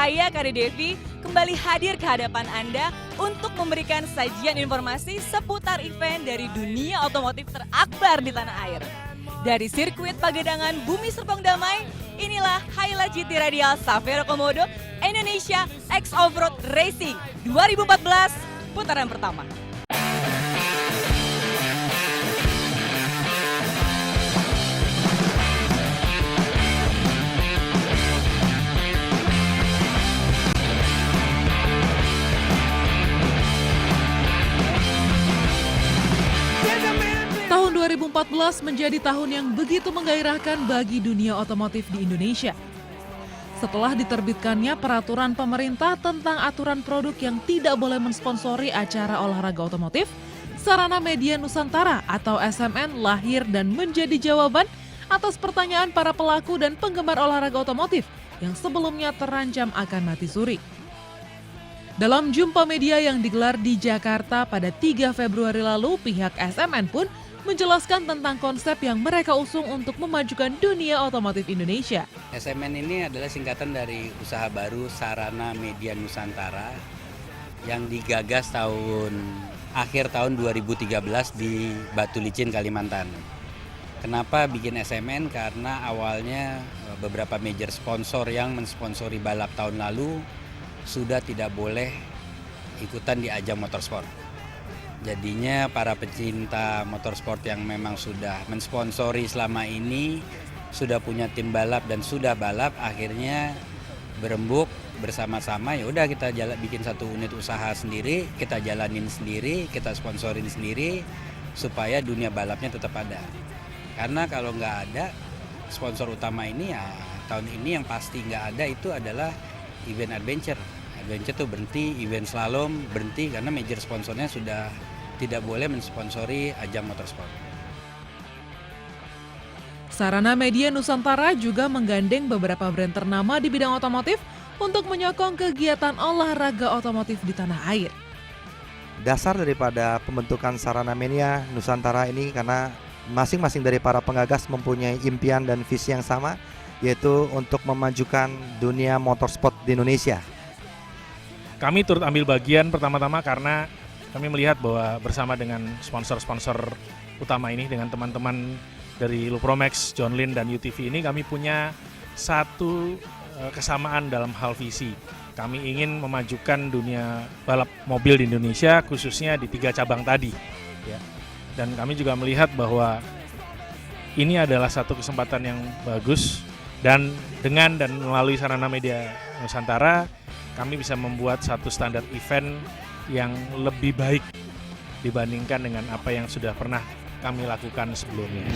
saya Kade Devi kembali hadir ke hadapan Anda untuk memberikan sajian informasi seputar event dari dunia otomotif terakbar di tanah air. Dari sirkuit Pagedangan Bumi Serpong Damai, inilah highlight GT Radial Savero Komodo Indonesia X Offroad Racing 2014 putaran pertama. Tahun 2014 menjadi tahun yang begitu menggairahkan bagi dunia otomotif di Indonesia. Setelah diterbitkannya peraturan pemerintah tentang aturan produk yang tidak boleh mensponsori acara olahraga otomotif, Sarana Media Nusantara atau SMN lahir dan menjadi jawaban atas pertanyaan para pelaku dan penggemar olahraga otomotif yang sebelumnya terancam akan mati suri. Dalam jumpa media yang digelar di Jakarta pada 3 Februari lalu, pihak SMN pun menjelaskan tentang konsep yang mereka usung untuk memajukan dunia otomotif Indonesia. SMN ini adalah singkatan dari usaha baru Sarana Media Nusantara yang digagas akhir tahun 2013 di Batu Licin, Kalimantan. Kenapa bikin SMN? Karena awalnya beberapa major sponsor yang mensponsori balap tahun lalu sudah tidak boleh ikutan di ajang motorsport. Jadinya para pecinta motorsport yang memang sudah mensponsori selama ini, sudah punya tim balap dan sudah balap, akhirnya berembuk bersama-sama, ya udah kita bikin satu unit usaha sendiri, kita jalanin sendiri, kita sponsorin sendiri supaya dunia balapnya tetap ada. Karena kalau nggak ada sponsor utama ini, ya tahun ini yang pasti nggak ada itu adalah event adventure. Adventure tuh berhenti, event slalom berhenti karena major sponsornya sudah tidak boleh mensponsori ajang motorsport. Sarana Media Nusantara juga menggandeng beberapa brand ternama di bidang otomotif untuk menyokong kegiatan olahraga otomotif di tanah air. Dasar daripada pembentukan Sarana Media Nusantara ini karena masing-masing dari para pengagas mempunyai impian dan visi yang sama, yaitu untuk memajukan dunia motorsport di Indonesia. Kami turut ambil bagian pertama-tama karena kami melihat bahwa bersama dengan sponsor-sponsor utama ini, dengan teman-teman dari Lupromax, John Lynn, dan UTV ini, kami punya satu kesamaan dalam hal visi. Kami ingin memajukan dunia balap mobil di Indonesia, khususnya di 3 cabang tadi. Ya. Dan kami juga melihat bahwa ini adalah satu kesempatan yang bagus, dan dengan dan melalui Sarana Media Nusantara, kami bisa membuat satu standar event yang lebih baik dibandingkan dengan apa yang sudah pernah kami lakukan sebelumnya.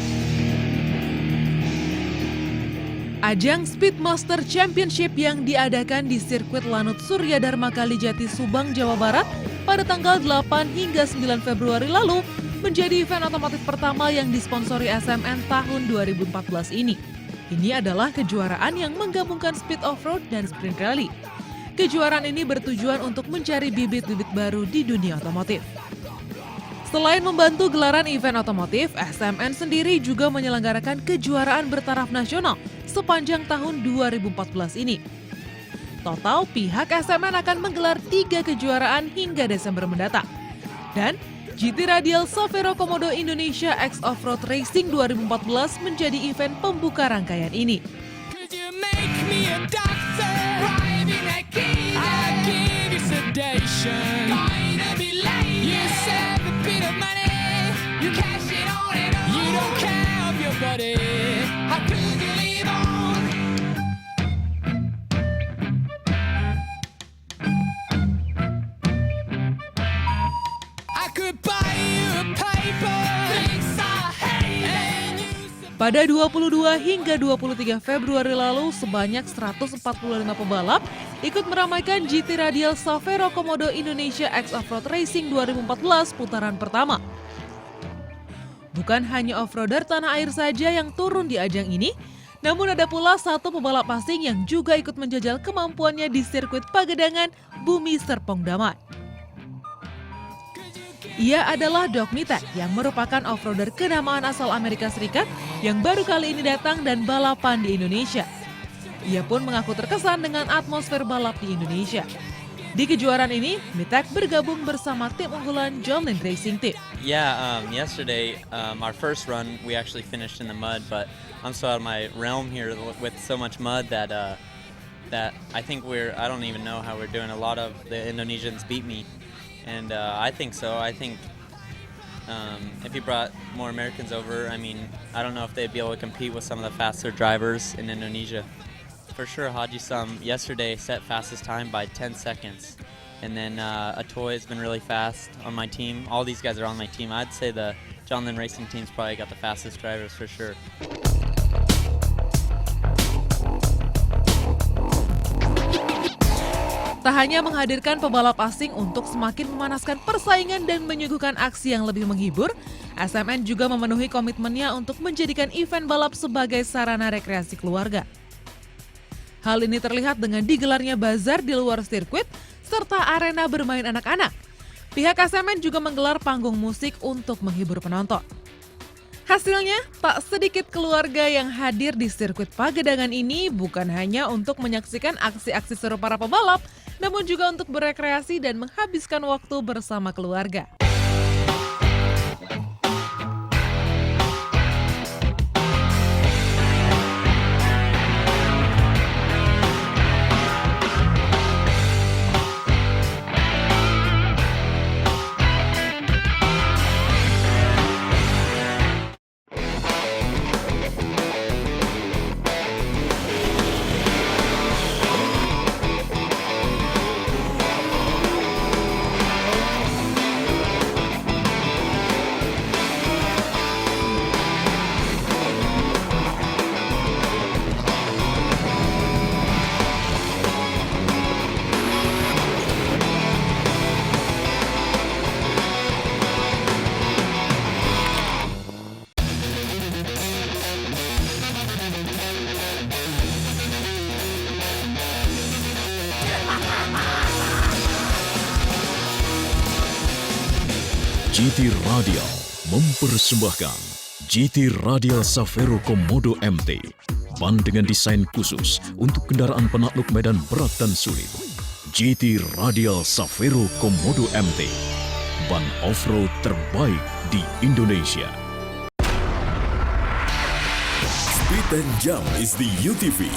Ajang Speedmaster Championship yang diadakan di sirkuit Lanut Surya Dharma Kalijati, Subang, Jawa Barat pada tanggal 8 hingga 9 Februari lalu menjadi event otomotif pertama yang disponsori SMN tahun 2014 ini. Ini adalah kejuaraan yang menggabungkan speed off-road dan sprint rally. Kejuaraan ini bertujuan untuk mencari bibit-bibit baru di dunia otomotif. Selain membantu gelaran event otomotif, SMN sendiri juga menyelenggarakan kejuaraan bertaraf nasional sepanjang tahun 2014 ini. Total, pihak SMN akan menggelar 3 kejuaraan hingga Desember mendatang. Dan GT Radial Savero Komodo Indonesia X Offroad Racing 2014 menjadi event pembuka rangkaian ini. Pada 22 hingga 23 Februari lalu, sebanyak 145 pebalap ikut meramaikan GT Radial Savero Komodo Indonesia X Offroad Racing 2014 putaran pertama. Bukan hanya off-roader tanah air saja yang turun di ajang ini, namun ada pula satu pebalap asing yang juga ikut menjajal kemampuannya di sirkuit Pagedangan Bumi Serpong Damai. Ia adalah Doc Mitek yang merupakan off-roader kenamaan asal Amerika Serikat yang baru kali ini datang dan balapan di Indonesia. Ia pun mengaku terkesan dengan atmosfer balap di Indonesia. Di kejuaraan ini, Mitek bergabung bersama tim unggulan Johnlin Racing Team. Yeah, yesterday, our first run, we actually finished in the mud, but I'm so out of my realm here with so much mud that I think I don't even know how we're doing. A lot of the Indonesians beat me, and I think so. I think if you brought more Americans over, I mean, I don't know if they'd be able to compete with some of the faster drivers in Indonesia. For sure, Haji Sam yesterday set fastest time by 10 seconds. And then Atoy has been really fast on my team. All these guys are on my team. I'd say the Johnlin Racing team's probably got the fastest drivers for sure. Tak hanya menghadirkan pebalap asing untuk semakin memanaskan persaingan dan menyuguhkan aksi yang lebih menghibur, SMN juga memenuhi komitmennya untuk menjadikan event balap sebagai sarana rekreasi keluarga. Hal ini terlihat dengan digelarnya bazar di luar sirkuit serta arena bermain anak-anak. Pihak SMN juga menggelar panggung musik untuk menghibur penonton. Hasilnya, tak sedikit keluarga yang hadir di sirkuit Pagedangan ini bukan hanya untuk menyaksikan aksi-aksi seru para pebalap, namun juga untuk berekreasi dan menghabiskan waktu bersama keluarga. GT Radial mempersembahkan GT Radial Savero Komodo MT, ban dengan desain khusus untuk kendaraan penakluk medan berat dan sulit. GT Radial Savero Komodo MT, ban off-road terbaik di Indonesia. Speed and Jump is the UTV.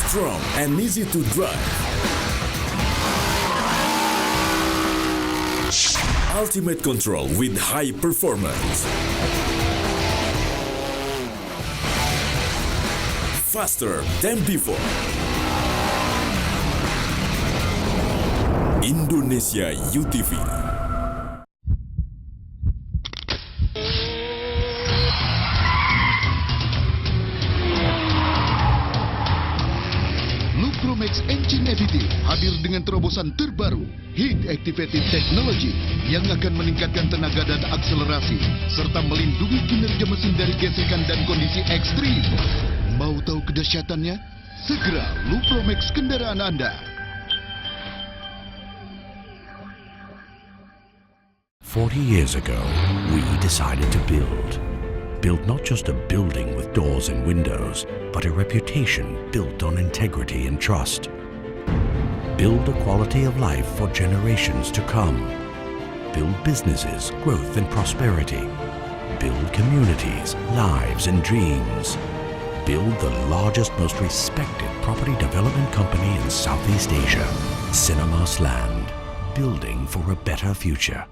Strong and easy to drive. Ultimate control with high performance. Faster than before. Indonesia UTV. Lupromex Engine Additive hadir dengan terobosan terbaru Heat Activated Technology yang akan meningkatkan tenaga dan akselerasi serta melindungi kinerja mesin dari gesekan dan kondisi ekstrim. Mau tahu kedahsyatannya? Segera Lupromex kendaraan Anda. 40 years ago, we decided to build. Build not just a building with doors and windows, but a reputation built on integrity and trust. Build a quality of life for generations to come. Build businesses, growth and prosperity. Build communities, lives and dreams. Build the largest, most respected property development company in Southeast Asia, Cinemas Land. Building for a better future.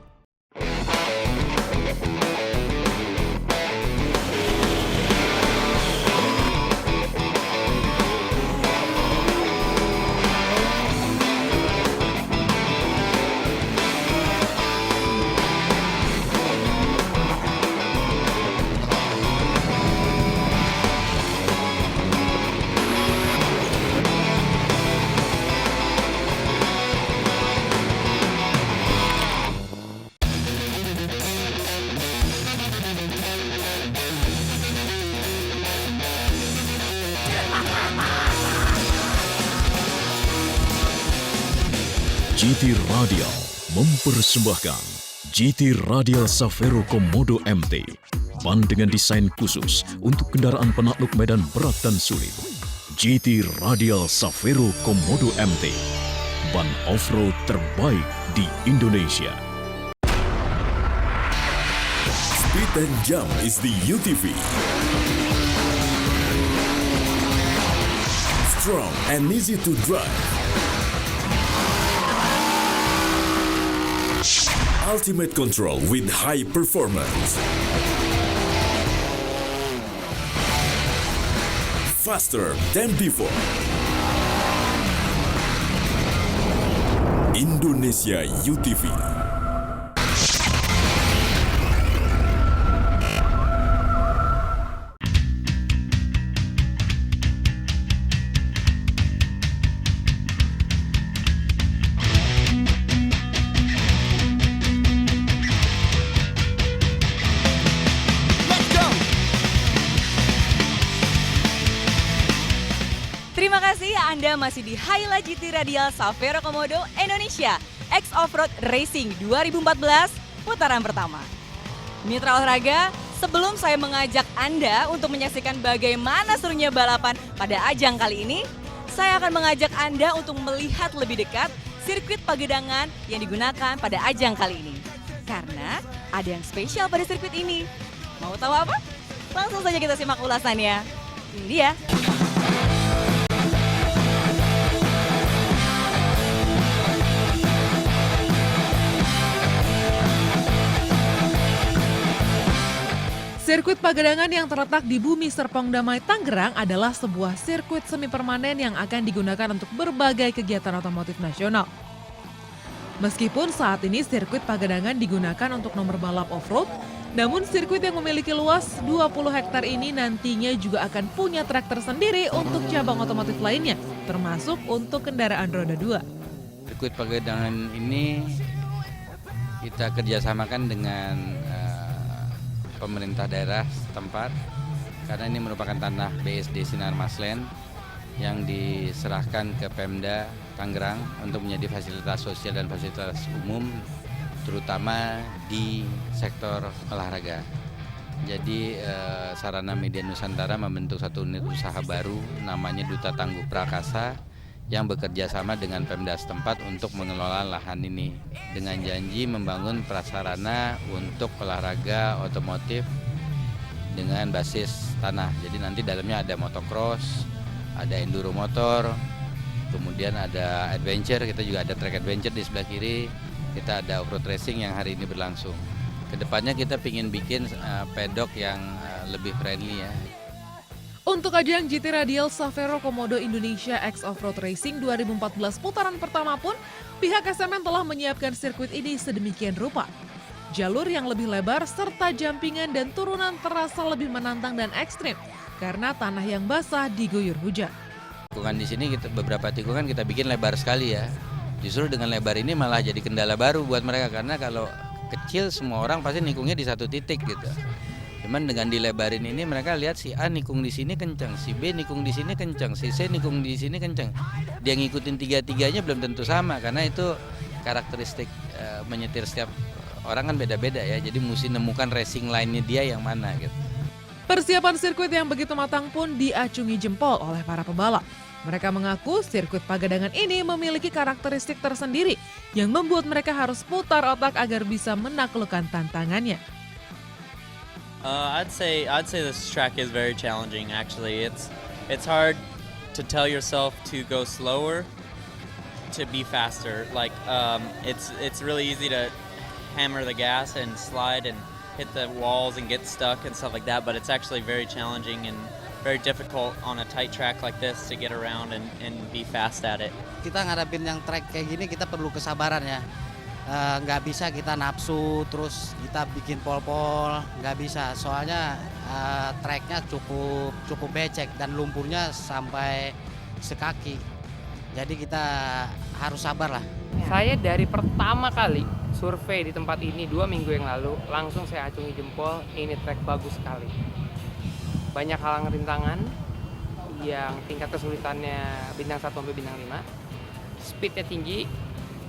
GT Radial mempersembahkan GT Radial Savero Komodo MT, ban dengan desain khusus untuk kendaraan penakluk medan berat dan sulit. GT Radial Savero Komodo MT, ban off-road terbaik di Indonesia. Speed and Jump is the UTV. Strong and easy to drive. Ultimate control with high performance. Faster than before. Indonesia UTV. Terima kasih Anda masih di Highlight GT Radial Savero Komodo Indonesia X Offroad Racing 2014 putaran pertama. Mitra olahraga, sebelum saya mengajak Anda untuk menyaksikan bagaimana serunya balapan pada ajang kali ini, saya akan mengajak Anda untuk melihat lebih dekat sirkuit Pagedangan yang digunakan pada ajang kali ini. Karena ada yang spesial pada sirkuit ini. Mau tahu apa? Langsung saja kita simak ulasannya. Ini dia. Sirkuit Pagedangan yang terletak di Bumi Serpong Damai, Tangerang adalah sebuah sirkuit semi permanen yang akan digunakan untuk berbagai kegiatan otomotif nasional. Meskipun saat ini sirkuit Pagedangan digunakan untuk nomor balap off-road, namun sirkuit yang memiliki luas 20 hektar ini nantinya juga akan punya trek tersendiri untuk cabang otomotif lainnya, termasuk untuk kendaraan roda 2. Sirkuit Pagedangan ini kita kerjasamakan dengan pemerintah daerah setempat karena ini merupakan tanah BSD Sinar Maslen yang diserahkan ke Pemda Tangerang untuk menjadi fasilitas sosial dan fasilitas umum terutama di sektor olahraga. Jadi Sarana Media Nusantara membentuk satu unit usaha baru namanya Duta Tangguh Prakasa yang bekerja sama dengan Pemda setempat untuk mengelola lahan ini dengan janji membangun prasarana untuk olahraga otomotif dengan basis tanah. Jadi nanti dalamnya ada motocross, ada enduro motor, kemudian ada adventure, kita juga ada track adventure di sebelah kiri, kita ada off-road racing yang hari ini berlangsung. Kedepannya kita ingin bikin pedok yang lebih friendly ya. Untuk ajang GT Radial Savero Komodo Indonesia X Offroad Racing 2014 putaran pertama pun, pihak SMN telah menyiapkan sirkuit ini sedemikian rupa. Jalur yang lebih lebar serta jampingan dan turunan terasa lebih menantang dan ekstrim karena tanah yang basah diguyur hujan. Tikungan di sini beberapa tikungan kita bikin lebar sekali ya. Justru dengan lebar ini malah jadi kendala baru buat mereka karena kalau kecil semua orang pasti nikungnya di satu titik gitu. Cuman dengan dilebarin ini mereka lihat si A nikung di sini kencang, si B nikung di sini kencang, si C nikung di sini kencang. Dia ngikutin tiga-tiganya belum tentu sama karena itu karakteristik menyetir setiap orang kan beda-beda ya. Jadi mesti nemukan racing line-nya dia yang mana gitu. Persiapan sirkuit yang begitu matang pun diacungi jempol oleh para pebalap. Mereka mengaku sirkuit Pagedangan ini memiliki karakteristik tersendiri yang membuat mereka harus putar otak agar bisa menaklukkan tantangannya. I'd say this track is very challenging. Actually, it's hard to tell yourself to go slower, to be faster. Like it's really easy to hammer the gas and slide and hit the walls and get stuck and stuff like that. But it's actually very challenging and very difficult on a tight track like this to get around and be fast at it. Kita ngadapin yang track kayak gini kita perlu kesabaran ya. Nggak bisa kita nafsu terus kita bikin pol-pol, nggak bisa soalnya tracknya cukup becek dan lumpurnya sampai sekaki, jadi kita harus sabar lah. Saya dari pertama kali survei di tempat ini 2 minggu yang lalu langsung saya acungi jempol, ini track bagus sekali, banyak halangan rintangan yang tingkat kesulitannya bintang 1 sampai bintang 5, speednya tinggi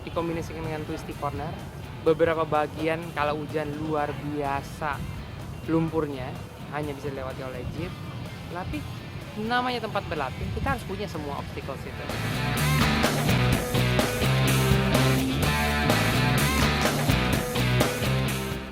dikombinasikan dengan twisty corner. Beberapa bagian kalau hujan luar biasa lumpurnya hanya bisa dilewati oleh jeep, tapi namanya tempat berlatih, kita harus punya semua obstacles itu.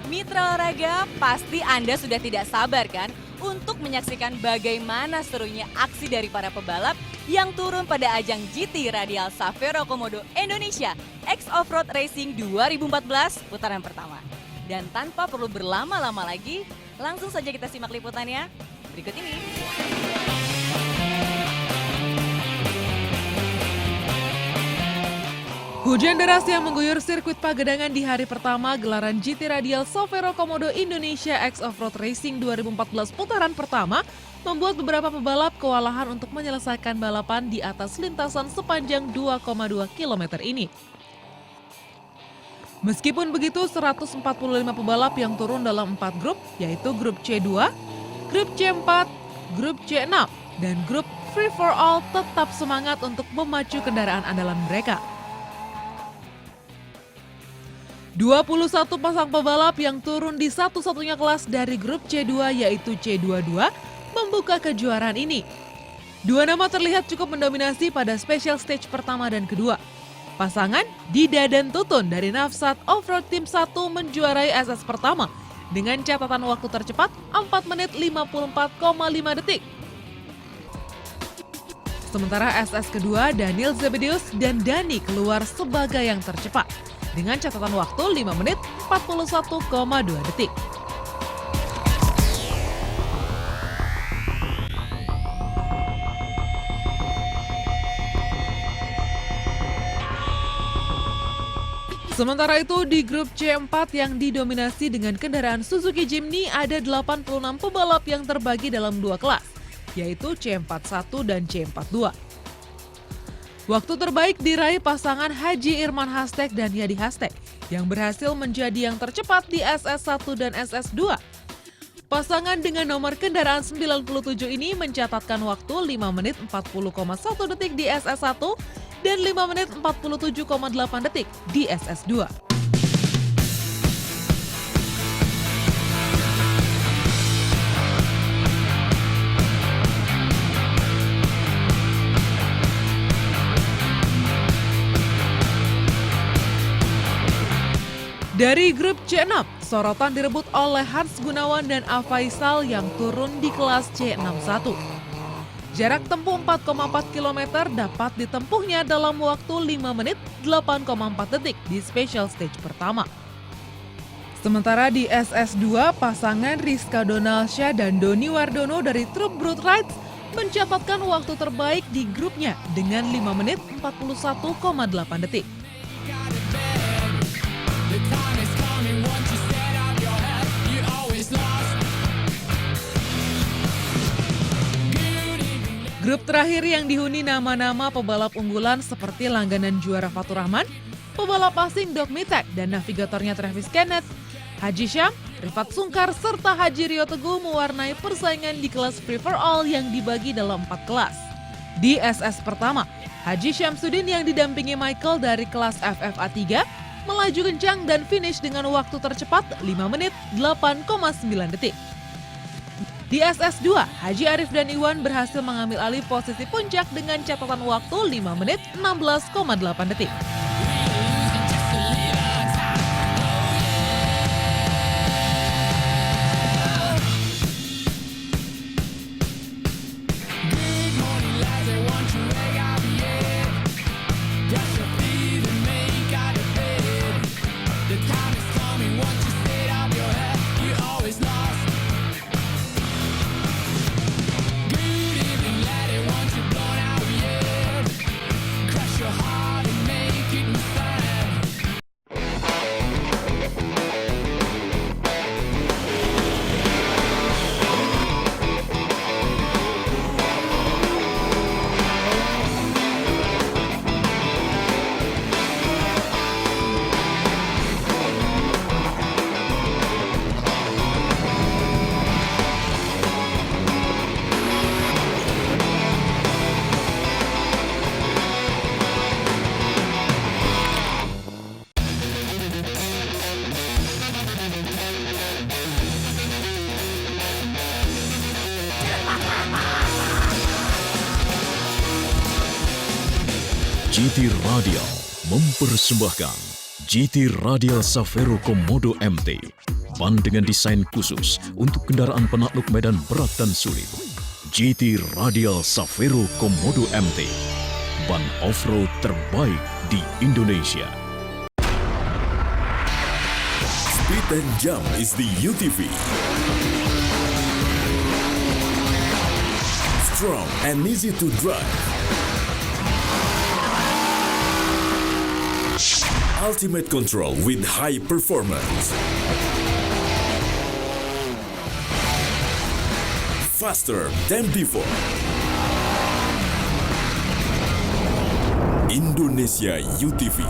Mitra olahraga, pasti Anda sudah tidak sabar kan untuk menyaksikan bagaimana serunya aksi dari para pebalap yang turun pada ajang GT Radial Savero Komodo Indonesia X Offroad Racing 2014 putaran pertama. Dan tanpa perlu berlama-lama lagi, langsung saja kita simak liputannya berikut ini. Hujan deras yang mengguyur sirkuit Pagedangan di hari pertama gelaran GT Radial Savero Komodo Indonesia X Offroad Racing 2014 putaran pertama membuat beberapa pebalap kewalahan untuk menyelesaikan balapan di atas lintasan sepanjang 2,2 km ini. Meskipun begitu, 145 pebalap yang turun dalam 4 grup, yaitu grup C2, grup C4, grup C6, dan grup Free for All tetap semangat untuk memacu kendaraan andalan mereka. 21 pasang pebalap yang turun di satu-satunya kelas dari grup C2 yaitu C22 membuka kejuaraan ini. Dua nama terlihat cukup mendominasi pada special stage pertama dan kedua. Pasangan Dida dan Tutun dari Nafsat Offroad Team 1 menjuarai SS pertama dengan catatan waktu tercepat 4 menit 54,5 detik. Sementara SS kedua Daniel Zebedeus dan Dani keluar sebagai yang tercepat dengan catatan waktu 5 menit 41,2 detik. Sementara itu di grup C4 yang didominasi dengan kendaraan Suzuki Jimny ada 86 pebalap yang terbagi dalam dua kelas, yaitu C41 dan C42. Waktu terbaik diraih pasangan Haji Irman Hastek dan Yadi Hastek yang berhasil menjadi yang tercepat di SS1 dan SS2. Pasangan dengan nomor kendaraan 97 ini mencatatkan waktu 5 menit 40,1 detik di SS1 dan 5 menit 47,8 detik di SS2. Dari grup C6, sorotan direbut oleh Hans Gunawan dan A. Faisal yang turun di kelas C61. Jarak tempuh 4,4 km dapat ditempuhnya dalam waktu 5 menit 8,4 detik di special stage pertama. Sementara di SS2, pasangan Rizka Donalsya dan Doni Wardono dari Truk Brute Rides mencatatkan waktu terbaik di grupnya dengan 5 menit 41,8 detik. Grup terakhir yang dihuni nama-nama pebalap unggulan seperti langganan juara Fatur Rahman, pebalap asing Doc Mitek dan navigatornya Travis Kenneth, Haji Syam, Rifat Sungkar, serta Haji Rio Teguh mewarnai persaingan di kelas Free for All yang dibagi dalam 4 kelas. Di SS pertama, Haji Syamsuddin yang didampingi Michael dari kelas FFA 3 melaju kencang dan finish dengan waktu tercepat 5 menit 8,9 detik. Di SS2, Haji Arif dan Iwan berhasil mengambil alih posisi puncak dengan catatan waktu 5 menit 16,8 detik. GT Radial mempersembahkan GT Radial Savero Komodo MT, ban dengan desain khusus untuk kendaraan penakluk medan berat dan sulit. GT Radial Savero Komodo MT, ban off-road terbaik di Indonesia. Speed and Jump is the UTV. Strong and easy to drive. Ultimate control with high performance. Faster than before. Indonesia UTV.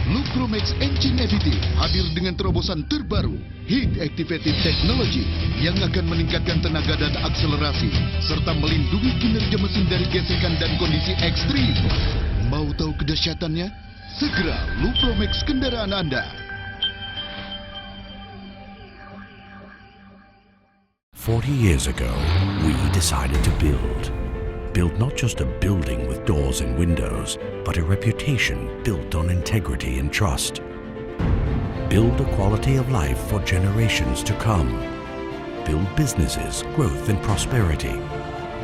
Lupromex Engine Additive hadir dengan terobosan terbaru Heat Activated Technology yang akan meningkatkan tenaga dan akselerasi serta melindungi kinerja mesin dari gesekan dan kondisi ekstrim. Mau tahu kedahsyatannya? Segera Lupromex kendaraan Anda. 40 years ago, we decided to build. Build not just a building with doors and windows, but a reputation built on integrity and trust. Build a quality of life for generations to come. Build businesses, growth and prosperity.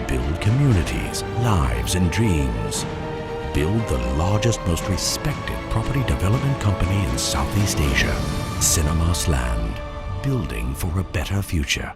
Build communities, lives and dreams. Build the largest, most respected property development company in Southeast Asia, Cinemas Land. Building for a better future.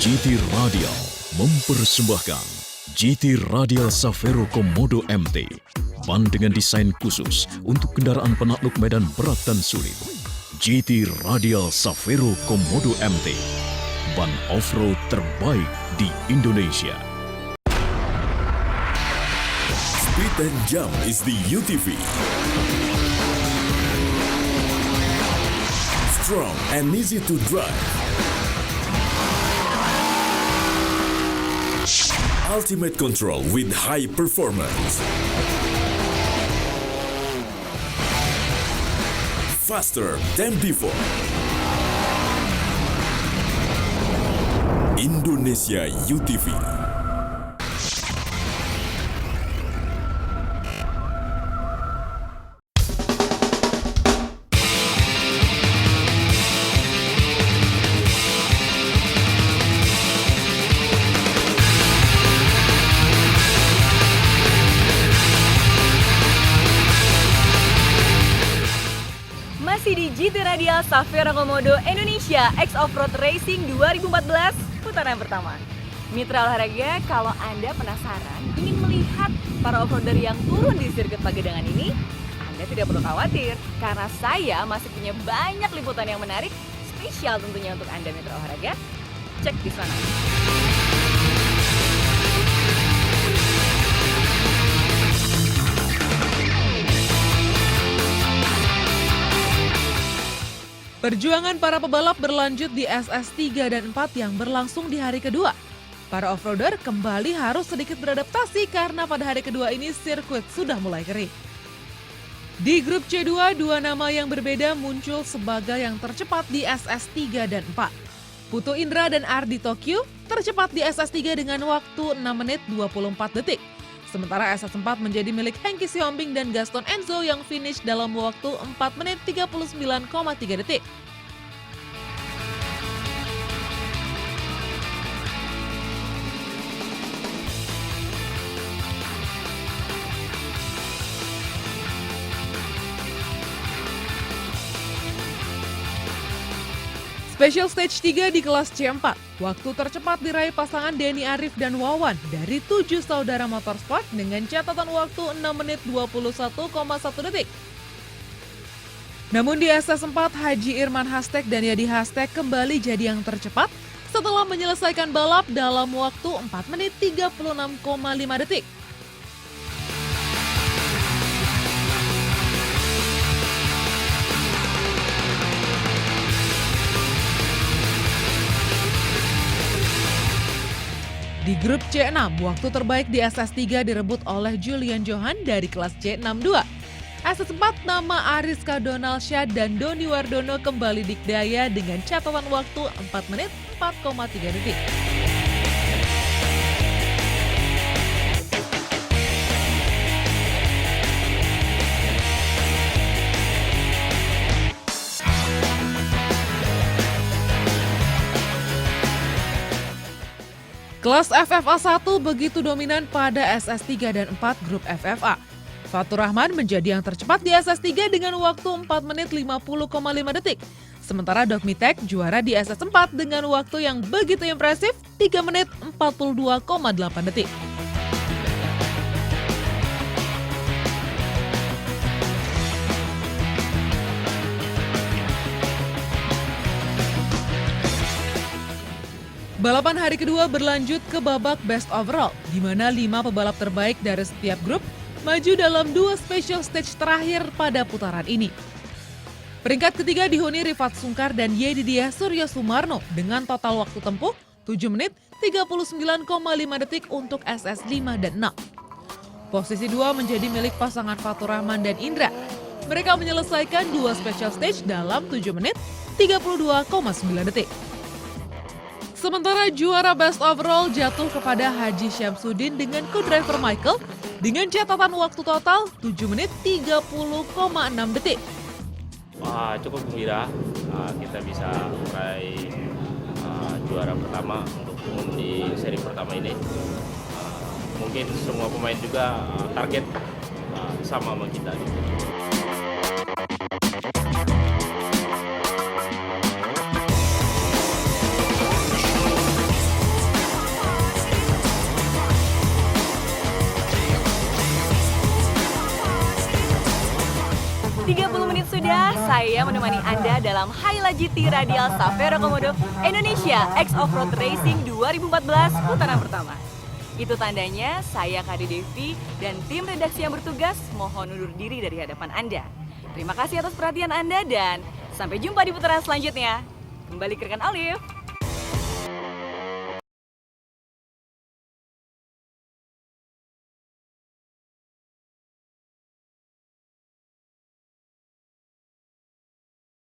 GT Radial mempersembahkan GT Radial Savero Komodo MT, ban dengan desain khusus untuk kendaraan penakluk medan berat dan sulit. GT Radial Savero Komodo MT, ban off-road terbaik di Indonesia. Speed and Jump is the UTV. Strong and easy to drive. Ultimate control with high performance. Faster than before. Indonesia UTV. Masih di GT Radial Savero Komodo Indonesia X Off-Road Racing 2014 putaran pertama. Mitra olahraga, kalau Anda penasaran ingin melihat para off-roader yang turun di sirkuit Pagedangan ini, Anda tidak perlu khawatir karena saya masih punya banyak liputan yang menarik, spesial tentunya untuk Anda mitra olahraga. Cek di sana. Perjuangan para pebalap berlanjut di SS3 dan 4 yang berlangsung di hari kedua. Para off-roader kembali harus sedikit beradaptasi karena pada hari kedua ini sirkuit sudah mulai kering. Di grup C2, dua nama yang berbeda muncul sebagai yang tercepat di SS3 dan 4. Putu Indra dan Ardi Tokyo tercepat di SS3 dengan waktu 6 menit 24 detik. Sementara SS4 menjadi milik Hengki Siombing dan Gaston Enzo yang finish dalam waktu 4 menit 39,3 detik. Special Stage 3 di kelas C4, waktu tercepat diraih pasangan Denny Arif dan Wawan dari 7 saudara motorsport dengan catatan waktu 6 menit 21,1 detik. Namun di SS4, Haji Irman Hastek dan Yadi Hastek kembali jadi yang tercepat setelah menyelesaikan balap dalam waktu 4 menit 36,5 detik. Di grup C6, waktu terbaik di SS3 direbut oleh Julian Johan dari kelas C62. SS4, nama Ariska Donalsyah dan Doni Wardono kembali dikdaya dengan catatan waktu 4 menit 4,3 detik. Kelas FFA 1 begitu dominan pada SS3 dan 4 grup FFA. Fatur Rahman menjadi yang tercepat di SS3 dengan waktu 4 menit 50,5 detik. Sementara Dogmitek juara di SS4 dengan waktu yang begitu impresif 3 menit 42,8 detik. Balapan hari kedua berlanjut ke babak best overall, di mana 5 pebalap terbaik dari setiap grup maju dalam 2 special stage terakhir pada putaran ini. Peringkat ketiga dihuni Rifat Sungkar dan Yedidiah Suryo Sumarno dengan total waktu tempuh 7 menit 39,5 detik untuk SS5 dan 6. Posisi 2 menjadi milik pasangan Fatur Rahman dan Indra. Mereka menyelesaikan 2 special stage dalam 7 menit 32,9 detik. Sementara juara best overall jatuh kepada Haji Syamsuddin dengan co-driver Michael dengan catatan waktu total 7 menit 30,6 detik. Wah, cukup gembira kita bisa meraih juara pertama untuk umum di seri pertama ini. Mungkin semua pemain juga target sama kita. 30 menit sudah saya menemani Anda dalam Highlight GT Radial Savero Komodo Indonesia X Offroad Racing 2014 putaran pertama. Itu tandanya saya Kade Devi dan tim redaksi yang bertugas mohon undur diri dari hadapan Anda. Terima kasih atas perhatian Anda dan sampai jumpa di putaran selanjutnya. Kembali ke rekan Olive.